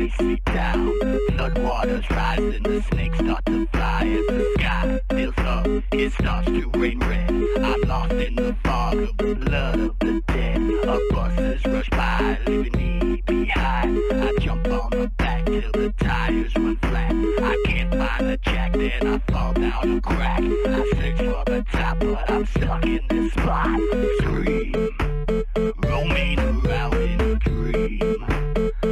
icy down. Floodwaters rise and the snakes start to fly as the sky fills up. It starts to rain red. I'm lost in the fog of the blood of the dead. Buses rush by, leaving me behind. I jump on the back till the tires run flat. I can't find the jack, then I fall down a crack. I search for the top, but I'm stuck in this spot. Scream, roaming around in a dream.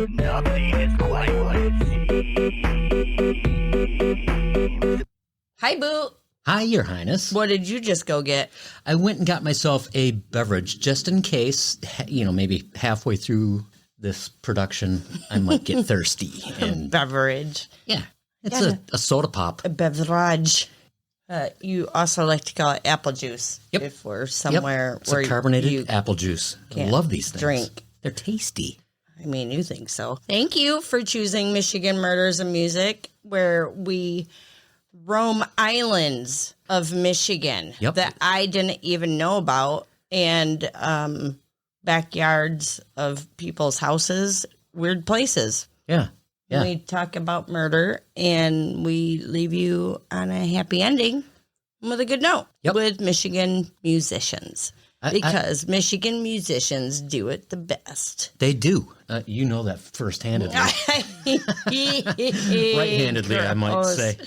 Nothing is quite what it seems. Hi, Boo. Hi, Your Highness. What did you just go get? I went and got myself a beverage just in case, maybe halfway through this production, I might get thirsty. And Beverage. yeah, it's a soda pop. A beverage. You also like to call it apple juice. Yep. If we're somewhere It's where a carbonated you apple juice. I can't love these things. drink. They're tasty. I mean, you think so. Thank you for choosing Michigan Murders and Music, where we roam islands of Michigan that I didn't even know about, and backyards of people's houses, weird places. Yeah. Yeah. We talk about murder, and we leave you on a happy ending with a good note with Michigan musicians. Because Michigan musicians do it the best. They do. You know that first-handedly. Right-handedly, I might say.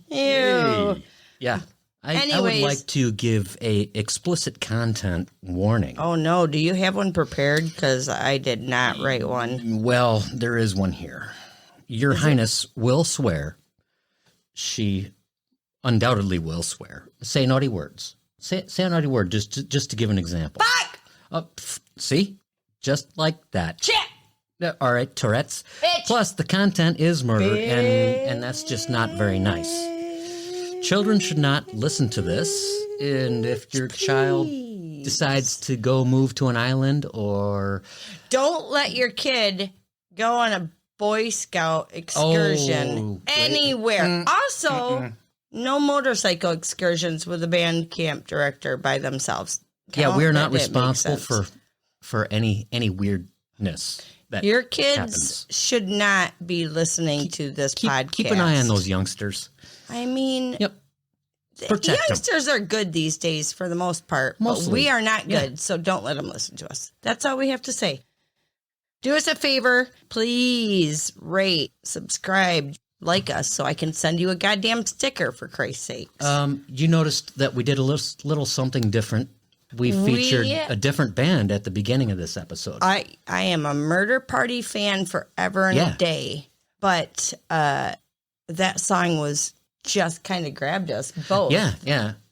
Ew. Hey. Yeah. I would like to give a explicit content warning. Oh, no. Do you have one prepared? Because I did not write one. Well, there is one here. Your Highness will swear. She undoubtedly will swear. Say naughty words. Say a naughty word just to give an example. Fuck! See? Just like that. Shit! All right, Tourette's. Bitch! Plus, the content is murder, and that's just not very nice. Children should not listen to this, and if your child decides to go move to an island or... Don't let your kid go on a Boy Scout excursion anywhere. Also... No motorcycle excursions with a band camp director by themselves. Yeah, we're not responsible for any weirdness that your kids happens. Should not be listening to this podcast. Keep an eye on those youngsters. I mean, Protect youngsters them. are good these days for the most part. Mostly. But we are not good, so don't let them listen to us. That's all we have to say. Do us a favor. Please rate, subscribe, like us so I can send you a goddamn sticker, for Christ's sakes. You noticed that we did a little something different. We featured a different band at the beginning of this episode. I am a Murder Party fan forever and a day, but that song was just kind of grabbed us both. Yeah.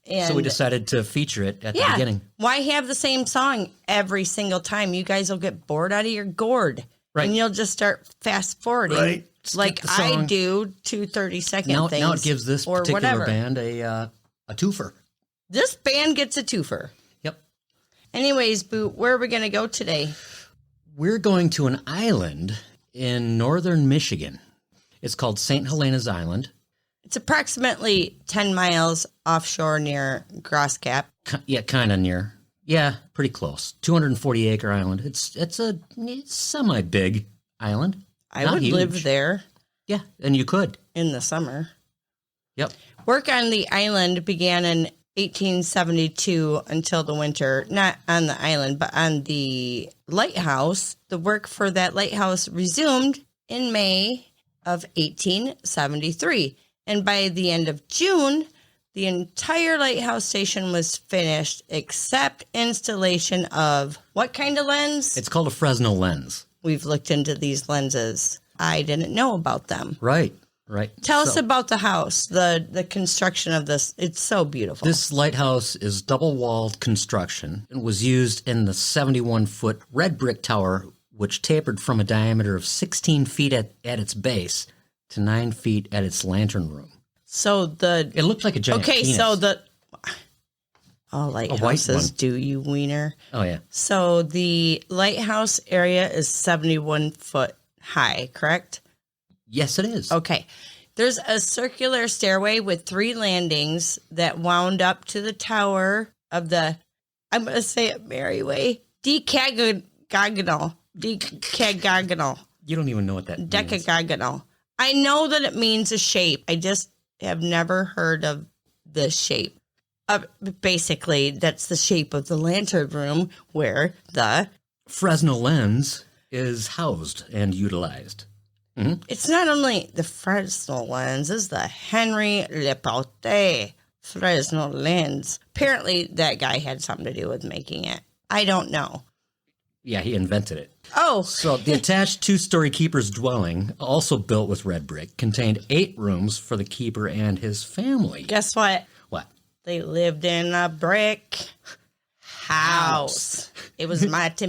And so we decided to feature it at the beginning. Why have the same song every single time? You guys will get bored out of your gourd. Right. And you'll just start fast forwarding. Right. Like I do 2 30-second things. Now it gives this particular whatever. band a twofer. This band gets a twofer. Yep. Anyways, Boo, where are we going to go today? We're going to an island in northern Michigan. It's called St. Helena's Island. It's approximately 10 miles offshore near Groscap. Yeah, kind of near. Yeah, pretty close. 240-acre island. It's a semi-big island. I would live there. Yeah, and you could. In the summer. Yep. Work on the island began in 1872 until the winter. Not on the island, but on the lighthouse. The work for that lighthouse resumed in May of 1873. And by the end of June, the entire lighthouse station was finished except installation of what kind of lens? It's called a Fresnel lens. We've looked into these lenses. I didn't know about them. Right. Tell us about the house, the construction of this. It's so beautiful. This lighthouse is double-walled construction and was used in the 71-foot red brick tower, which tapered from a diameter of 16 feet at its base to 9 feet at its lantern room. So it looked like a giant penis. So all lighthouses do, you wiener. Oh, yeah. So the lighthouse area is 71 foot high, correct? Yes, it is. Okay. There's a circular stairway with 3 landings that wound up to the tower of the, I'm going to say it Mary way, decagonal. You don't even know what that means. Decagonal. I know that it means a shape. I just have never heard of the shape. Basically, that's the shape of the lantern room where the Fresnel lens is housed and utilized. Mm-hmm. It's not only the Fresnel lens, it's the Henry Lepaute Fresnel lens. Apparently, that guy had something to do with making it. I don't know. Yeah, he invented it. Oh. So the attached two-story keeper's dwelling, also built with red brick, contained 8 rooms for the keeper and his family. Guess what? What? They lived in a brick house. It was mighty.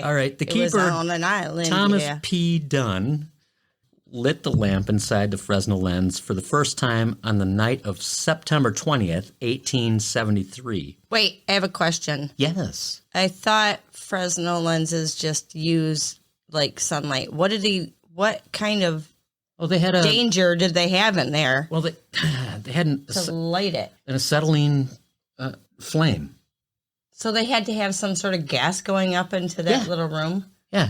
All right, the keeper, was on an island. Thomas yeah. P. Dunn, lit the lamp inside the Fresnel lens for the first time on the night of September 20th, 1873. Wait, I have a question. Yes. I thought Fresnel lenses just use like sunlight. What kind of They had a danger did they have in there? Well, they had to light it. An acetylene flame. So they had to have some sort of gas going up into that little room. Yeah.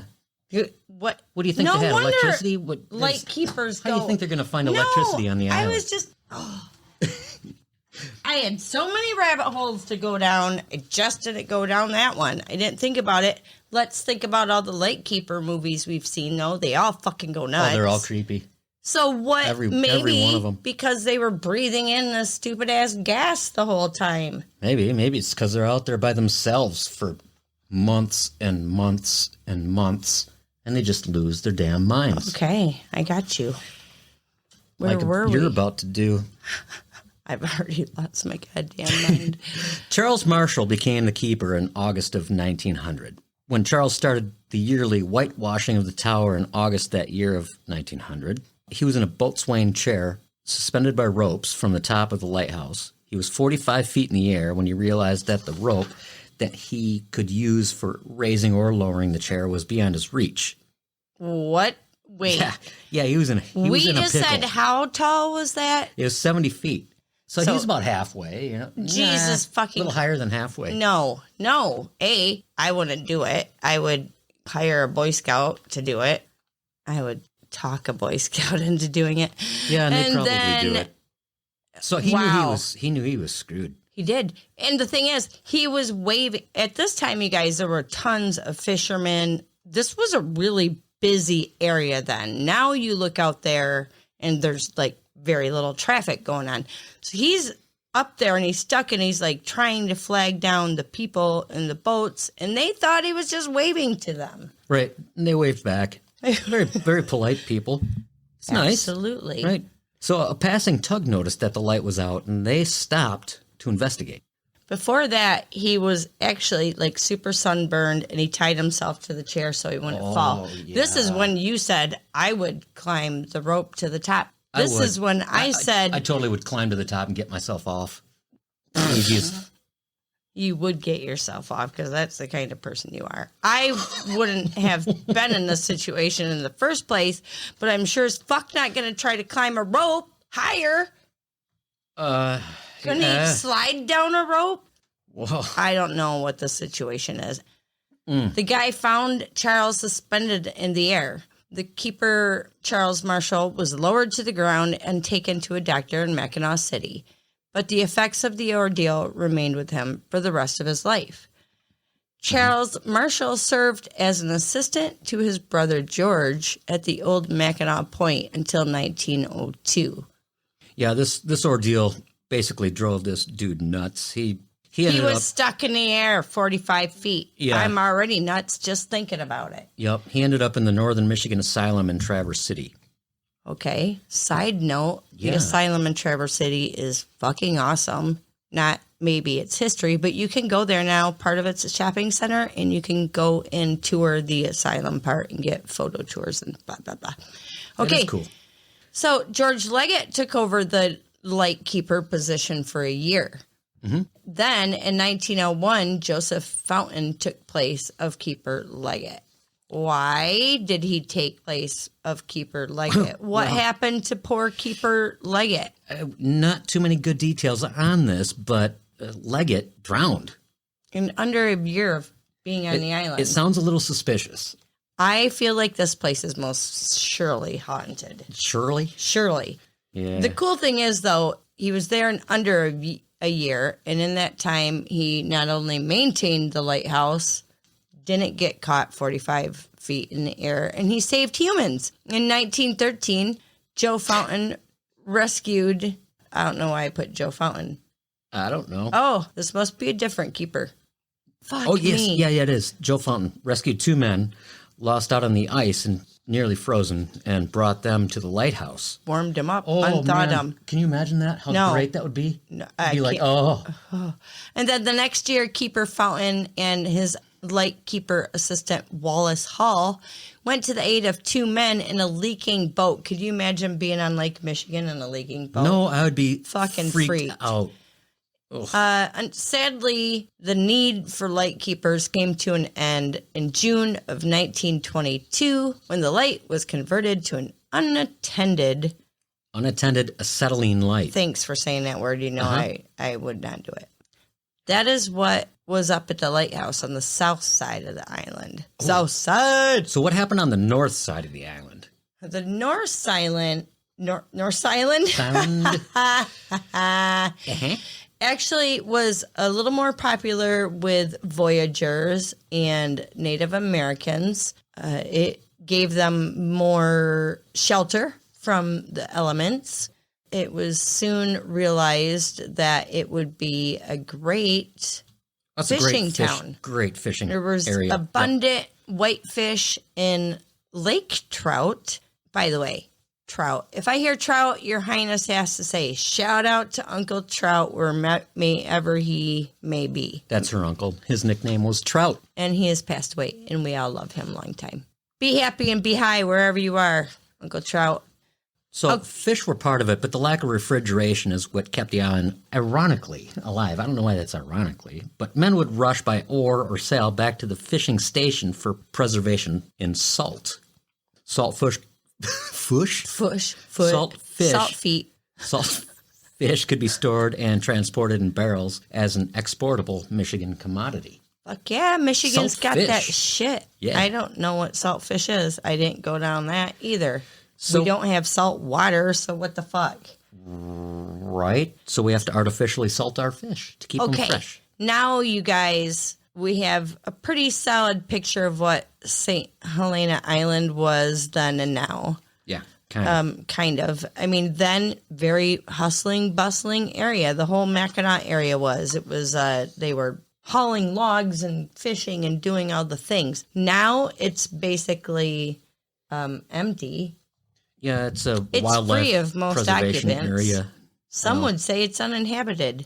What do you think no they had? wonder Electricity? Light keepers go. How do you think they're going to find electricity on the island? I was just. I had so many rabbit holes to go down. I just didn't go down that one. I didn't think about it. Let's think about all the Lightkeeper movies we've seen, though. They all fucking go nuts. Oh, they're all creepy. So what? Every maybe one of them. Because they were breathing in the stupid ass gas the whole time. Maybe it's because they're out there by themselves for months and months and months, and they just lose their damn minds. Okay, I got you. Where were we? You're about to do. I've already lost my goddamn mind. Charles Marshall became the keeper in August of 1900. When Charles started the yearly whitewashing of the tower in August that year of 1900, he was in a boatswain chair, suspended by ropes from the top of the lighthouse. He was 45 feet in the air when he realized that the rope that he could use for raising or lowering the chair was beyond his reach. What? Wait. Yeah, he was in a pickle. We just said how tall was that? It was 70 feet. So he was about halfway, Jesus fucking. A little higher than halfway. No. I wouldn't do it. I would hire a Boy Scout to do it. I would talk a Boy Scout into doing it. Yeah, and they probably do it. So he knew he was screwed. He did. And the thing is, he was waving. At this time, you guys, there were tons of fishermen. This was a really busy area then. Now you look out there and there's like very little traffic going on. So he's up there and he's stuck and he's like trying to flag down the people in the boats, and they thought he was just waving to them. Right. And they waved back. Very, very polite people. It's nice. Absolutely. Right. So a passing tug noticed that the light was out and they stopped to investigate. Before that, he was actually like super sunburned and he tied himself to the chair so he wouldn't fall. Yeah. This is when you said I would climb the rope to the top. This is when I said... I totally would climb to the top and get myself off. You would get yourself off because that's the kind of person you are. I wouldn't have been in this situation in the first place, but I'm sure as fuck not going to try to climb a rope higher. Couldn't he slide down a rope? Whoa. I don't know what the situation is. The guy found Charles suspended in the air. The keeper, Charles Marshall, was lowered to the ground and taken to a doctor in Mackinac City. But the effects of the ordeal remained with him for the rest of his life. Charles Marshall served as an assistant to his brother George at the old Mackinac Point until 1902. Yeah, this ordeal basically drove this dude nuts. He was stuck in the air 45 feet. Yeah. I'm already nuts just thinking about it. Yep. He ended up in the Northern Michigan Asylum in Traverse City. Okay. Side note, Yeah. the asylum in Traverse City is fucking awesome. Not maybe it's history, but you can go there now. Part of it's a shopping center, and you can go and tour the asylum part and get photo tours and blah, blah, blah. Okay. That is cool. So George Leggett took over the lightkeeper position for a year. Mm-hmm. Then in 1901, Joseph Fountain took place of Keeper Leggett. Why did he take place of Keeper Leggett? What happened to poor Keeper Leggett? Not too many good details on this, but Leggett drowned. In under a year of being on the island. It sounds a little suspicious. I feel like this place is most surely haunted. Shirley? Surely. Yeah. The cool thing is, though, he was there in under a year, and in that time, he not only maintained the lighthouse, didn't get caught 45 feet in the air, and he saved humans. In 1913, Joe Fountain rescued... I don't know why I put Joe Fountain. I don't know. Oh, this must be a different keeper. Fuck Oh, yes. me. Yeah, it is. Joe Fountain rescued 2 men lost out on the ice and nearly frozen and brought them to the lighthouse. Warmed him up, Oh, unthawed man. him. Can you imagine that? How No. great that would be? No, It'd I be like, can't. oh. And then the next year, Keeper Fountain and his lightkeeper assistant, Wallace Hall, went to the aid of 2 men in a leaking boat. Could you imagine being on Lake Michigan in a leaking boat? No, I would be Fucking freaked freaked. out. And sadly, the need for lightkeepers came to an end in June of 1922 when the light was converted to an unattended. Unattended acetylene light. Thanks for saying that word. You know, I would not do it. That is what was up at the lighthouse on the south side of the island. South side. So what happened on the north side of the island? The North Island. North Island. Sound. Actually was a little more popular with voyageurs and Native Americans. It gave them more shelter from the elements. It was soon realized that it would be a great That's fishing a great town. Great fishing There was area. abundant whitefish and lake trout. By the way, trout. If I hear trout, Your Highness has to say, shout out to Uncle Trout wherever he may be. That's her uncle. His nickname was Trout. And he has passed away, and we all love him long time. Be happy and be high wherever you are, Uncle Trout. So fish were part of it, but the lack of refrigeration is what kept the island ironically alive. I don't know why that's ironically, but men would rush by oar or sail back to the fishing station for preservation in salt. Salt fish. Salt fish. Salt feet. Salt fish could be stored and transported in barrels as an exportable Michigan commodity. Fuck yeah, Michigan's Salt got fish. that shit. Yeah. I don't know what salt fish is. I didn't go down that either. So- we don't have salt water, so what the fuck? Right? So we have to artificially salt our fish to keep them fresh. Now, you guys, we have a pretty solid picture of what St. Helena Island was then and now. Yeah, kind of. Kind of. I mean, then very hustling, bustling area. The whole Mackinac area was. It was, they were hauling logs and fishing and doing all the things. Now it's basically empty. Yeah, it's a It's wildlife free of most preservation occupants. area. Some would say it's uninhabited.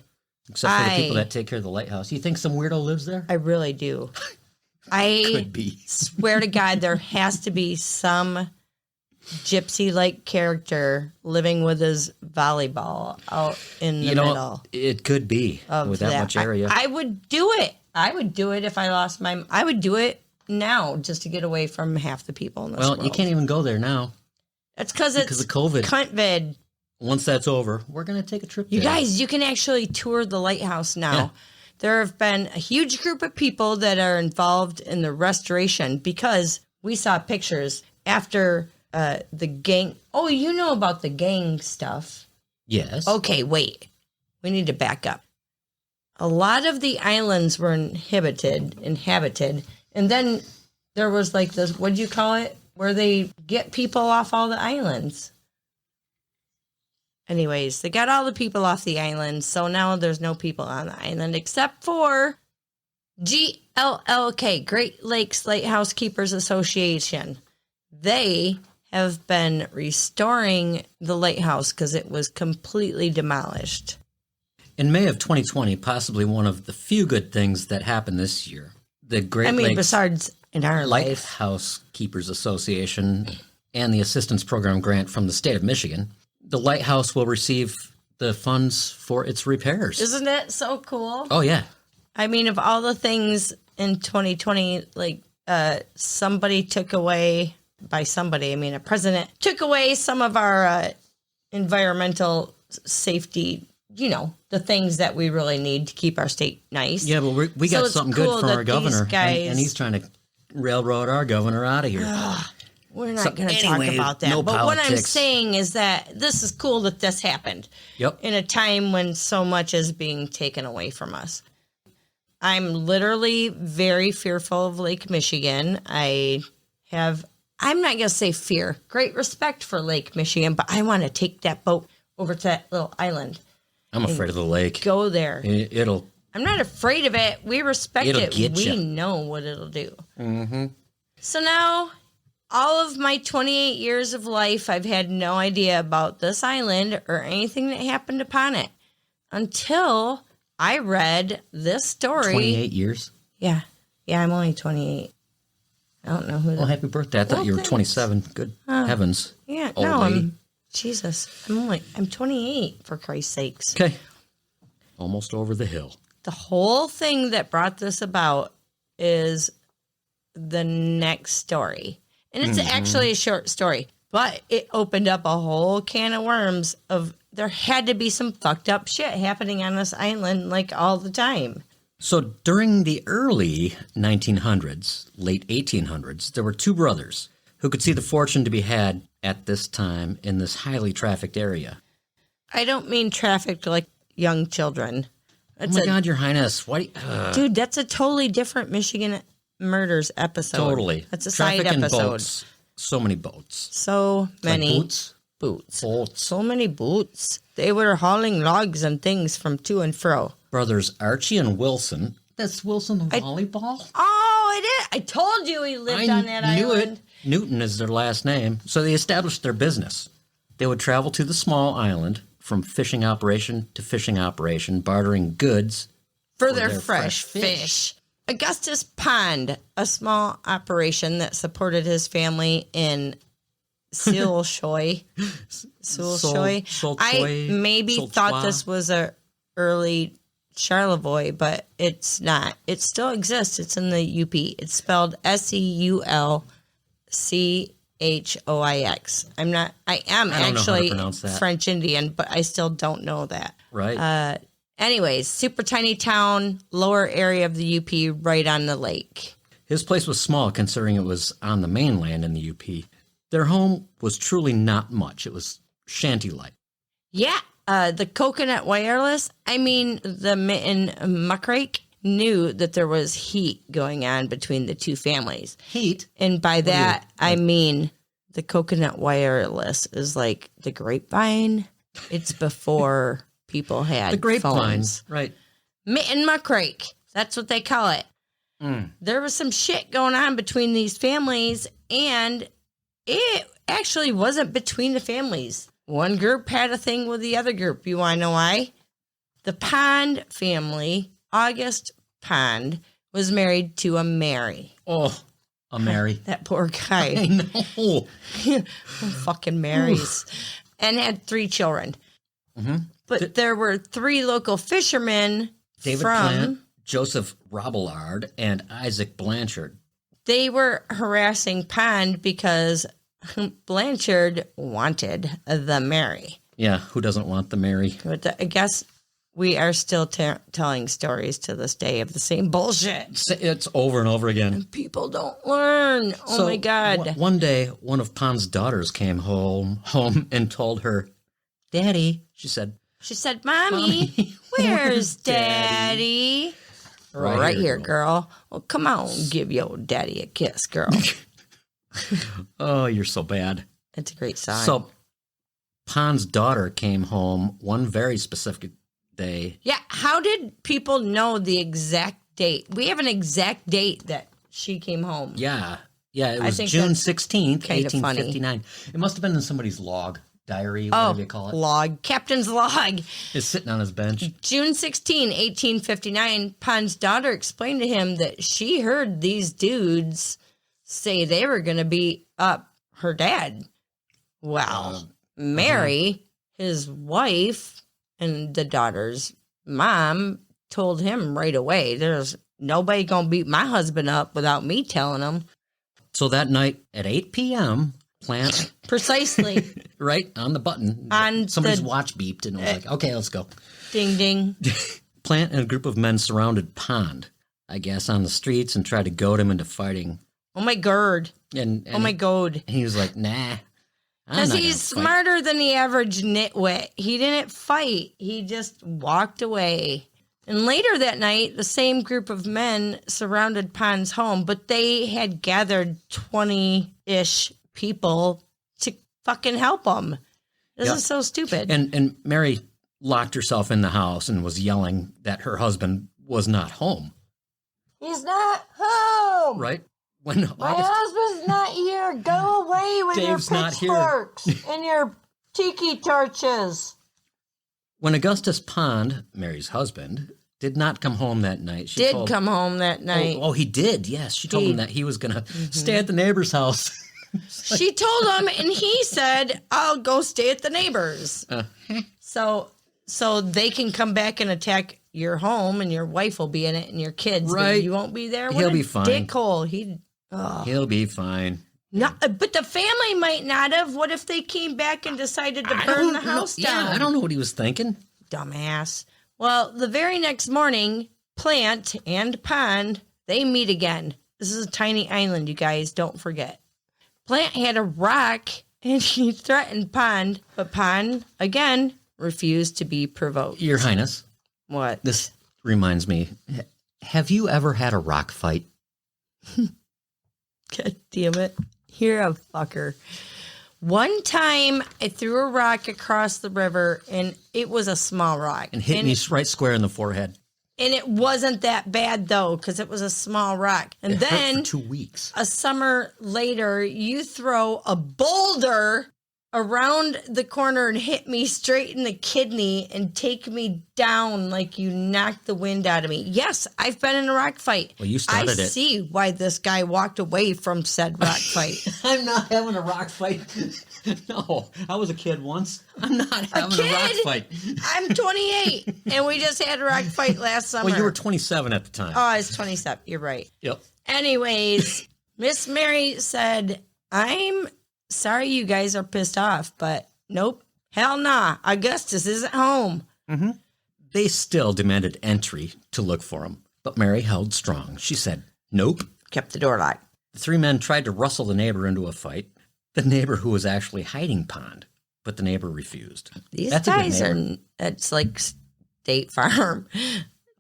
Except for the people that take care of the lighthouse. You think some weirdo lives there? I really do. I Could be. swear to God, there has to be some gypsy-like character living with his volleyball out in the middle it could be of with that much area. I would do it. I would do it if I lost my... I would do it now just to get away from half the people in this world. You can't even go there now. That's because it's of COVID. cuntvid. Once that's over, we're going to take a trip You there. guys, you can actually tour the lighthouse now. Yeah. There have been a huge group of people that are involved in the restoration because we saw pictures after the gang. Oh, you know about the gang stuff. Yes. Okay, wait. We need to back up. A lot of the islands were inhabited, and then there was like this, what'd you call it? Where they get people off all the islands. Anyways, they got all the people off the island, so now there's no people on the island except for GLLK, Great Lakes Lighthouse Keepers Association. They have been restoring the lighthouse because it was completely demolished. In May of 2020, possibly one of the few good things that happened this year, the Great Lakes besides in our life. Lighthouse Keepers Association and the Assistance Program grant from the state of Michigan, the lighthouse will receive the funds for its repairs. Isn't that so cool? Oh, yeah. I mean, of all the things in 2020, like somebody took away, by somebody, I mean a president, took away some of our environmental safety, you know, the things that we really need to keep our state nice. Yeah, but we got So it's something cool good from that our governor, these guys- and he's trying to railroad our governor out of here. We're not going to talk about that. No but politics. what I'm saying is that this is cool that this happened. Yep. In a time when so much is being taken away from us. I'm literally very fearful of Lake Michigan. I'm not going to say fear, great respect for Lake Michigan, but I want to take that boat over to that little island. I'm afraid of the lake. Go there. It'll. I'm not afraid of it. We respect It'll it. get We ya. know what it'll do. Mm-hmm. So now, all of my 28 years of life, I've had no idea about this island or anything that happened upon it until I read this story. 28 years? Yeah. Yeah, I'm only 28. I don't know who Well, happy birthday. I thought Well, you were thanks. 27. Good heavens. Yeah, old no, lady. I'm 28, for Christ's sakes. Okay. Almost over the hill. The whole thing that brought this about is the next story. And it's actually a short story, but it opened up a whole can of worms of there had to be some fucked up shit happening on this island like all the time. So during the early 1900s, late 1800s, there were two brothers who could see the fortune to be had at this time in this highly trafficked area. I don't mean trafficked like young children. Oh my God, Your Highness. Why? Dude, that's a totally different Michigan Murders episode. Totally. That's a Traffic side and episode. Boats. So many boats. So many Like boots? boots. Boats. So many boots. They were hauling logs and things from to and fro. Brothers Archie and Wilson. That's Wilson the volleyball? Oh, it is. I told you he lived on that knew island. it. Newton is their last name. So they established their business. They would travel to the small island from fishing operation to fishing operation, bartering goods For their fresh fish. Augustus Pond, a small operation that supported his family in Silshoy. Silshoy. I maybe thought this was a early Charlevoix, but it's not. It still exists. It's in the UP. It's spelled Seulchoix. I am I don't know how to actually pronounce that. French Indian, but I still don't know that. Right. Anyways, super tiny town, lower area of the UP, right on the lake. His place was small considering it was on the mainland in the UP. Their home was truly not much. It was shanty-like. Yeah, the Coconut Wireless, the Mitten Muckrake knew that there was heat going on between the two families. Heat? And by that, I mean the Coconut Wireless is like the grapevine. It's before people had The grapevine. phones. Right. Mitten Muckrake, that's what they call it. There was some shit going on between these families, and it actually wasn't between the families. One group had a thing with the other group. You want to know why? The Pond family, August Pond, was married to a Mary. Oh, a Mary. That poor guy. I know. Fucking Marys. And had 3 children. But there were 3 local fishermen David from... Plant, Joseph Robillard, and Isaac Blanchard. They were harassing Pond because Blanchard wanted the Mary. Yeah, who doesn't want the Mary? But I guess we are still telling stories to this day of the same bullshit. It's over and over again. People don't learn. Oh So, my God. One day, one of Pond's daughters came home and told her, "Daddy," she said, Mommy, where's Daddy? Right here, girl. Well, come on, give your daddy a kiss, girl. "Oh, you're so bad." It's a great song. So, Pond's daughter came home one very specific day. Yeah, how did people know the exact date? We have an exact date that she came home. Yeah, it I was think June that's 16th, kinda funny. 1859. It must have been in somebody's log, diary, whatever you call it. log. Captain's log. It's sitting on his bench. June 16, 1859, Pond's daughter explained to him that she heard these dudes say they were going to beat up her dad. Well, Mary, his wife, and the daughter's mom told him right away, there's nobody going to beat my husband up without me telling him. So that night at 8 p.m., Plant, Precisely. right on the button, On somebody's the- watch beeped and it was like, okay, let's go. Ding, ding. Plant and a group of men surrounded Pond, I guess, on the streets and tried to goad him into fighting Oh my god. And Oh my god. And he was like, nah. Because he's smarter than the average nitwit. He didn't fight. He just walked away. And later that night, the same group of men surrounded Pond's home, but they had gathered 20-ish people to fucking help him. This is so stupid. And Mary locked herself in the house and was yelling that her husband was not home. He's not home. Right? My husband's not here. Go away with Dave's your not here. pitchforks and your tiki torches. When Augustus Pond, Mary's husband, did not come home that night. She did come home that night. Oh, he did. Yes. She told him that he was going to stay at the neighbor's house. She told him, and he said, I'll go stay at the neighbor's. So they can come back and attack your home, and your wife will be in it, and your kids. Right. But you won't be there. He'll be fine. Dickhole. He'll be fine. No, but the family might not have. What if they came back and decided to burn the house down? Yeah, I don't know what he was thinking. Dumbass. Well, the very next morning, Plant and Pond, they meet again. This is a tiny island, you guys. Don't forget. Plant had a rock, and he threatened Pond, but Pond, again, refused to be provoked. Your Highness. What? This reminds me. Have you ever had a rock fight? God damn it. You're a fucker. One time, I threw a rock across the river, and it was a small rock. And hit me right square in the forehead. And it wasn't that bad, though, because it was a small rock. And It hurt then, for 2 weeks. a summer later, you throw a boulder around the corner and hit me straight in the kidney and take me down like you knocked the wind out of me. Yes, I've been in a rock fight. Well, you started it. I see why this guy walked away from said rock fight. I'm not having a rock fight. No, I was a kid once. I'm not having a rock fight. I'm 28, and we just had a rock fight last summer. Well, you were 27 at the time. Oh, I was 27. You're right. Yep. Anyways, Miss Mary said, I'm sorry you guys are pissed off, but nope. Hell nah. Augustus isn't home. Mm-hmm. They still demanded entry to look for him, but Mary held strong. She said, nope. Kept the door locked. The 3 men tried to rustle the neighbor into a fight, the neighbor who was actually hiding Pond, but the neighbor refused. These That's a good guys neighbor. it's like State Farm,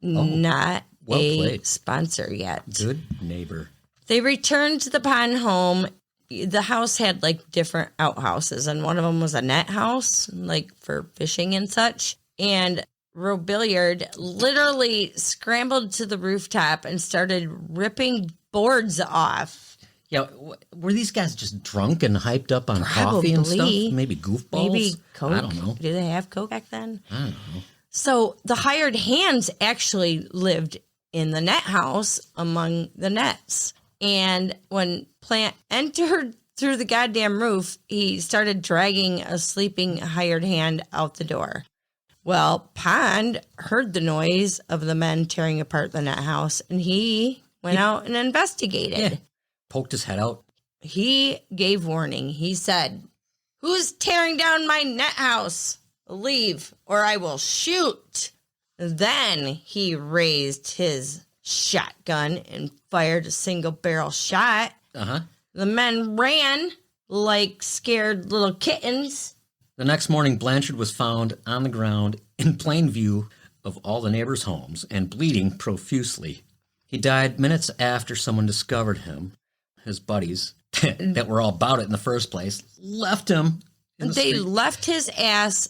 not well a played. sponsor yet. Good neighbor. They returned to the Pond home. The house had like different outhouses, and one of them was a net house, like for fishing and such. And Robilliard literally scrambled to the rooftop and started ripping boards off. Yeah, were these guys just drunk and hyped up on coffee and Probably. stuff? Maybe goofballs? Maybe Coke. I don't know. Did they have Coke back then? I don't know. So the hired hands actually lived in the net house among the nets. And when Plant entered through the goddamn roof, he started dragging a sleeping hired hand out the door. Well, Pond heard the noise of the men tearing apart the net house, and he went out and investigated. Yeah. Poked his head out. He gave warning. He said, "Who's tearing down my net house? Leave, or I will shoot." Then he raised his shotgun and fired a single barrel shot. Uh-huh. The men ran like scared little kittens. The next morning, Blanchard was found on the ground in plain view of all the neighbors' homes and bleeding profusely. He died minutes after someone discovered him. His buddies, that were all about it in the first place, left him in the They street. left his ass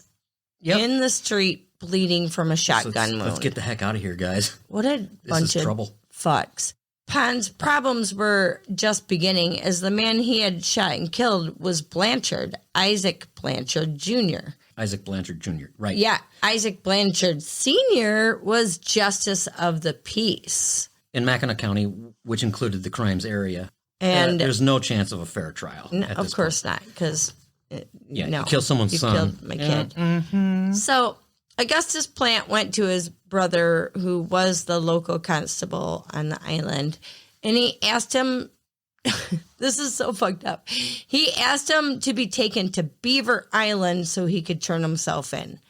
Yep. in the street bleeding from a shotgun wound. Let's get the heck out of here, guys. What a This bunch is of trouble. fucks. Pond's problems were just beginning, as the man he had shot and killed was Blanchard, Isaac Blanchard Jr. Isaac Blanchard Jr., right. Yeah, Isaac Blanchard Sr. was Justice of the Peace. In Mackinac County, which included the crimes area, And there's no chance of a fair trial. at of this course not, because Yeah, no, you kill someone's you son. killed my kid. So Augustus Plant went to his brother, who was the local constable on the island, and he asked him, this is so fucked up. He asked him to be taken to Beaver Island so he could turn himself in.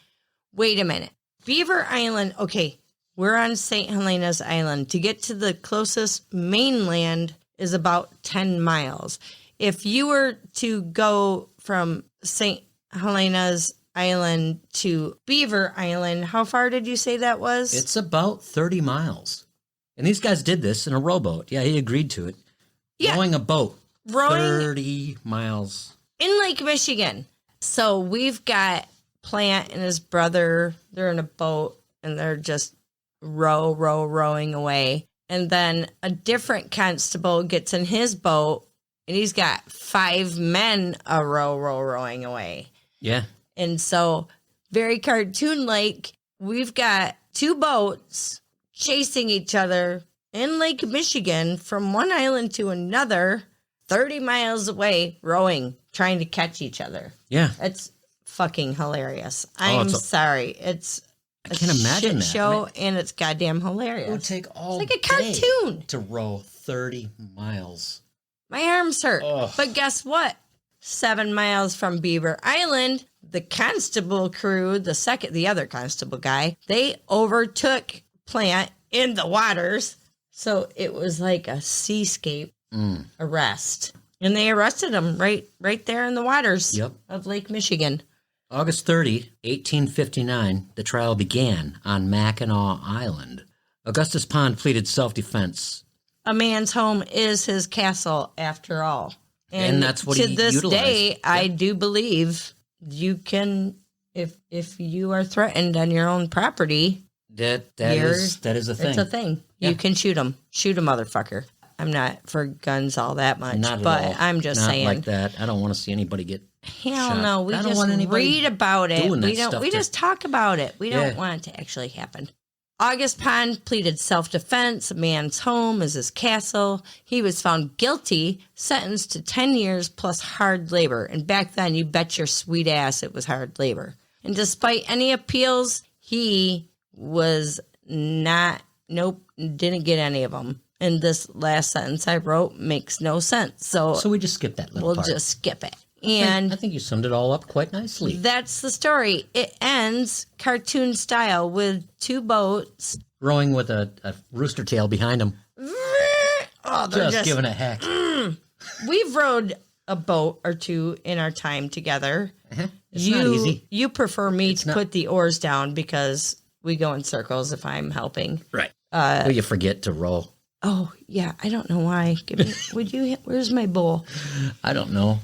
Wait a minute. Beaver Island, okay, we're on St. Helena's Island. To get to the closest mainland is about 10 miles. If you were to go from St. Helena's Island to Beaver Island, how far did you say that was? It's about 30 miles. And these guys did this in a rowboat. Yeah, he agreed to it. Yeah. Rowing a boat. Rowing 30 miles. in Lake Michigan. So we've got Plant and his brother. They're in a boat and they're just rowing away. And then a different constable gets in his boat and he's got 5 men rowing away. Yeah. And so, very cartoon-like, we've got 2 boats chasing each other in Lake Michigan from one island to another, 30 miles away, rowing, trying to catch each other. Yeah. It's fucking hilarious. I'm sorry. It's I can't imagine shit that. show, and it's goddamn hilarious. It would take all it's like a cartoon to row 30 miles. My arms hurt. Ugh. But guess what? 7 miles from Beaver Island, the constable crew, the other constable guy, they overtook Plant in the waters. So it was like a seascape arrest. And they arrested him right there in the waters of Lake Michigan. August 30, 1859, the trial began on Mackinac Island. Augustus Pond pleaded self-defense. A man's home is his castle, after all. And that's what to he this utilized. day, I do believe you can, if you are threatened on your own property, That is a thing. it's a thing. Yeah. You can shoot them. Shoot a motherfucker. I'm not for guns all that much, Not at but all. I'm just Not saying. like that. I don't want to see anybody get Hell shot. no, we I don't just want anybody read about it. doing that We don't. stuff We to- just talk about it. We don't Yeah. want it to actually happen. August Pond pleaded self-defense. A man's home is his castle. He was found guilty, sentenced to 10 years plus hard labor. And back then, you bet your sweet ass it was hard labor. And despite any appeals, he was not. Nope, didn't get any of them. And this last sentence I wrote makes no sense. So So we just skip that little we'll part. just skip it. And I think you summed it all up quite nicely. that's the story. It ends cartoon style with 2 boats. Rowing with a rooster tail behind him. Oh, they're Just giving a heck. We've rowed a boat or 2 in our time together. It's not easy. You prefer me to not. put the oars down because we go in circles if I'm helping. Right. Well, you forget to row. Oh, yeah. I don't know why. Give me, where's my bowl? I don't know.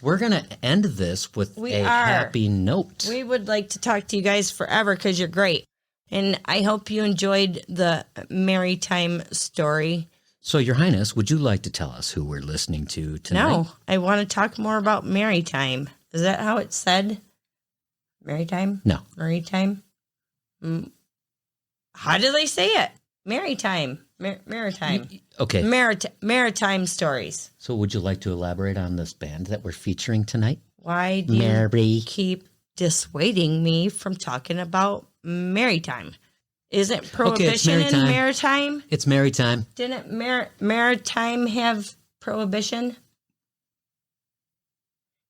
We're going to end this with We a are. happy note. We would like to talk to you guys forever because you're great. And I hope you enjoyed the Maritime story. So, Your Highness, would you like to tell us who we're listening to tonight? No, I want to talk more about Maritime. Is that how it's said? Maritime? No. Maritime? How do they say it? Maritime. Maritime. Okay. Maritime stories. So, would you like to elaborate on this band that we're featuring tonight? Why do you Mary. keep dissuading me from talking about Maritime? Isn't prohibition in Maritime. Maritime? It's Maritime. Didn't Maritime have prohibition?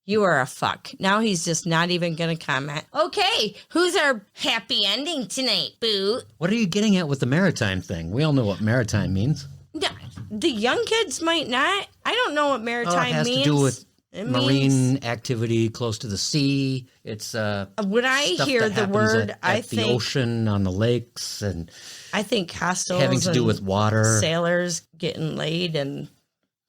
You are a fuck. Now he's just not even going to comment. Okay, who's our happy ending tonight, boo? What are you getting at with the Maritime thing? We all know what Maritime means. No, the young kids might not. I don't know what Maritime It has means. to do with It marine means- activity close to the sea. It's When I stuff hear that the happens word, at I the think ocean, on the lakes, and I think hostels having to do and with water. sailors getting laid and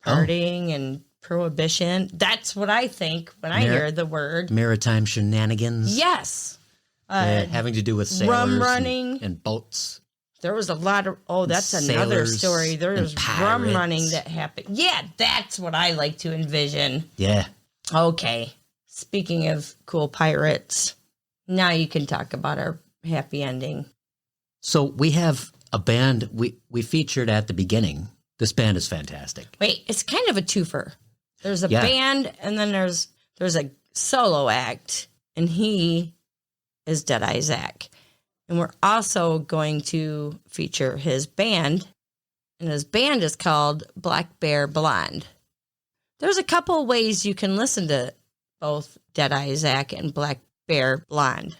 partying and prohibition. That's what I think when I hear the word. Maritime shenanigans. Yes. Having to do with sailors rum running. and boats. There was a lot of, that's another Sailors story. There and was rum pirates. running that happened. Yeah, that's what I like to envision. Yeah. Okay. Speaking of cool pirates, now you can talk about our happy ending. So we have a band we featured at the beginning. This band is fantastic. Wait, it's kind of a twofer. There's a Yeah. band and then there's a solo act, and he is Deadeye Zack. And we're also going to feature his band, and his band is called Black Bear Blonde. There's a couple ways you can listen to both Deadeye Zack and Black Bear Blonde.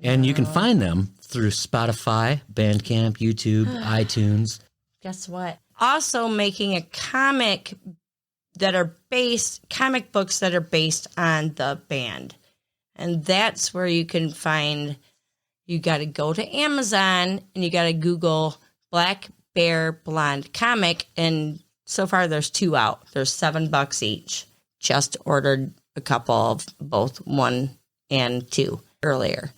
And you can find them through Spotify, Bandcamp, YouTube, iTunes. Guess what? also making a comic books that are based on the band. And that's where you can find, you got to go to Amazon and you got to Google Black Bear Blonde comic. And so far there's 2 out. There's $7 each. Just ordered a couple of both 1 and 2 earlier.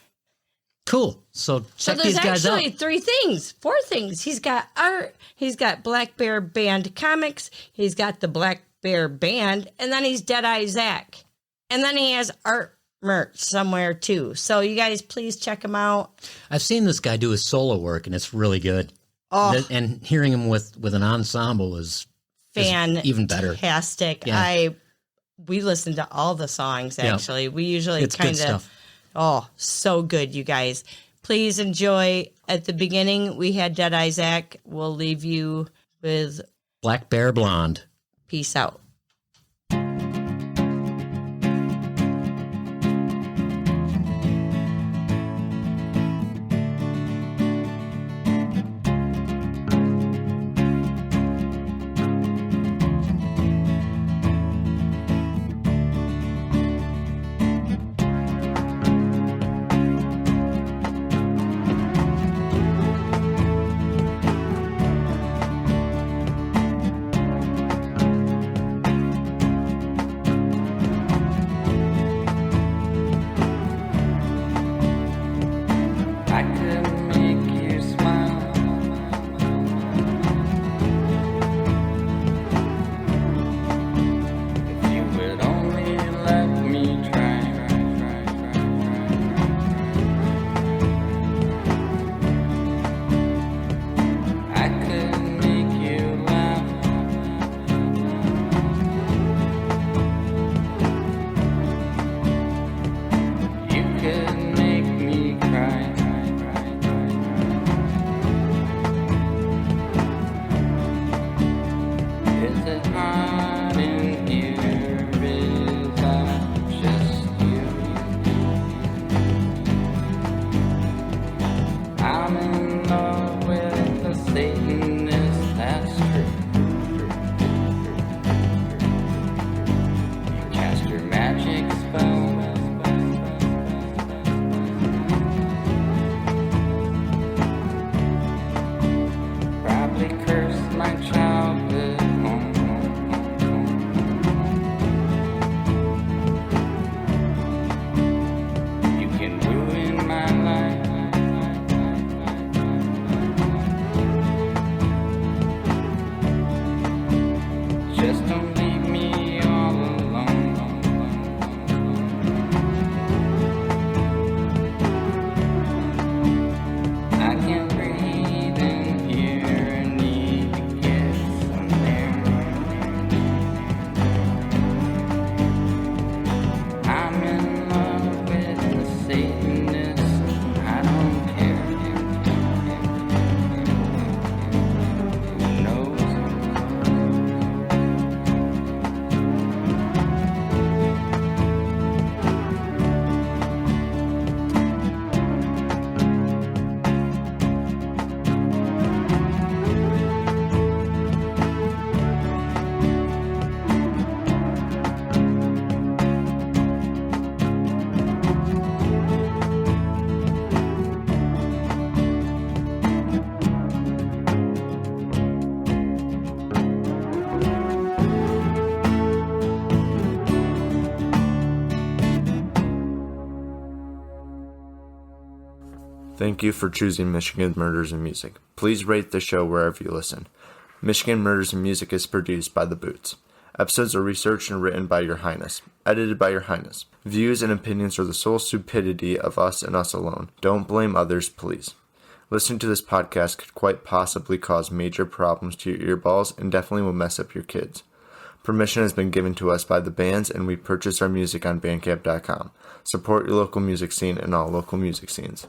Cool. So check these guys out. So there's actually 4 things. He's got art. He's got Black Bear Band comics. He's got the Black Bear Band. And then he's Deadeye Zack. And then he has art merch somewhere too. So you guys please check him out. I've seen this guy do his solo work, and it's really good. Oh. And hearing him with an ensemble is even better. Fantastic. Yeah. We listen to all the songs, actually. We usually it's good stuff. Oh, so good, you guys. Please enjoy. At the beginning, we had Deadeye Zack. We'll leave you with Black Bear Blonde. Peace out. Thank you for choosing Michigan Murders and Music. Please rate the show wherever you listen. Michigan Murders and Music is produced by The Boots. Episodes are researched and written by Your Highness. Edited by Your Highness. Views and opinions are the sole stupidity of us and us alone. Don't blame others, please. Listening to this podcast could quite possibly cause major problems to your earballs and definitely will mess up your kids. Permission has been given to us by the bands, and we purchase our music on Bandcamp.com. Support your local music scene and all local music scenes.